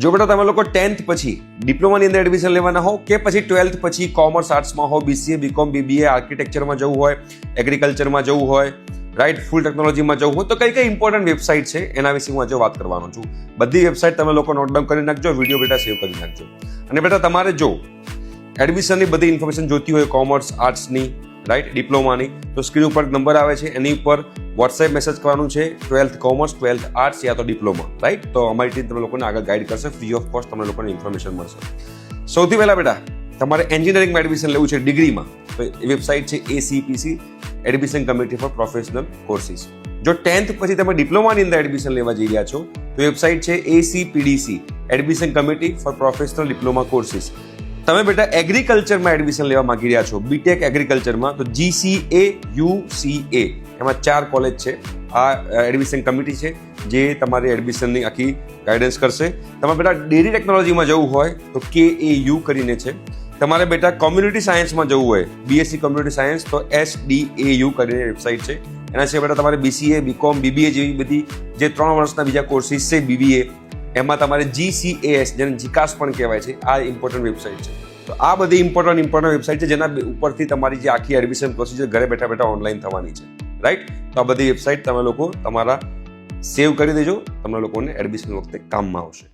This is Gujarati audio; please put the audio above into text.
જો બેટા તમે લોકો 10th પછી ડિપ્લોમાની અંદર એડમિશન લેવાના હો કે પછી 12th પછી કોમર્સ આર્ટ્સમાં હો, BCA, BCom, BBA, આર્કિટેક્ચરમાં જવું હોય, એગ્રીકલ્ચરમાં જવું હોય, રાઈટ, ફૂલ ટેકનોલોજીમાં જવું હોય, તો કઈ કઈ ઇમ્પોર્ટન્ટ વેબસાઇટ છે એના વિશે હું આજે વાત કરવાનો છું. બધી વેબસાઇટ તમે લોકો નોટ ડાઉન કરી નાખજો, વિડીયો બેટા સેવ કરી નાખજો. અને બેટા તમારે જો એડમિશનની બધી ઇન્ફોર્મેશન જોતી હોય કોમર્સ આર્ટ્સની, રાઈટ, ડિપ્લોમાની, તો સ્ક્રીન ઉપર નંબર આવે છે એની ઉપર વોટ્સએપ મેસેજ કરવાનું છે, 12th કોમર્સ, 12th આર્ટ્સ યા તો ડિપ્લોમા, રાઈટ. તો અમારી ટીમ તમે લોકોને આગળ ગાઈડ કરશે, ફ્રી ઓફ કોસ્ટ તમને લોકોને ઇન્ફોર્મેશન મળશે. સૌથી પહેલા બેટા તમારે એન્જિનિયરિંગમાં એડમિશન લેવું છે ડિગ્રીમાં, તો એ વેબસાઇટ છે ACPC, admission committee four professional courses. જો 10th પછી તમે ડિપ્લોમાની અંદર એડમિશન લેવા જઈ રહ્યા છો તો વેબસાઇટ છે ACPDC, admission committee four professional diploma courses. તમે બેટા એગ્રીકલ્ચરમાં એડમિશન લેવા માંગી રહ્યા છો, બીટેક એગ્રીકલ્ચરમાં, તો GCAUCA, એમાં 4 કોલેજ છે. આ એડમિશન કમિટી છે જે તમારી એડમિશનની આખી ગાઈડન્સ કરશે. તમે બેટા ડેરી ટેકનોલોજીમાં જવું હોય તો KAU કરીને છે. તમારે બેટા કોમ્યુનિટી સાયન્સમાં જવું હોય, BSc કોમ્યુનિટી સાયન્સ, તો SDAU કરીને વેબસાઇટ છે. એના સિવાય બેટા તમારે BCA, BCom, BBA જેવી બધી જે 3 વર્ષના બીજા કોર્સિસ છે BBA, એમાં તમારે GCAS, જેને જીકાસ પણ કહેવાય છે, આ ઇમ્પોર્ટન્ટ વેબસાઇટ છે. તો આ બધી ઇમ્પોર્ટન્ટ વેબસાઇટ છે જેના ઉપરથી તમારી જે આખી એડમિશન પ્રોસિજર ઘરે બેઠા બેઠા ઓનલાઈન થવાની છે, રાઈટ. તો આ બધી વેબસાઇટ તમે લોકો તમારા સેવ કરી દેજો, તમને લોકોને એડમિશન વખતે કામમાં આવશે.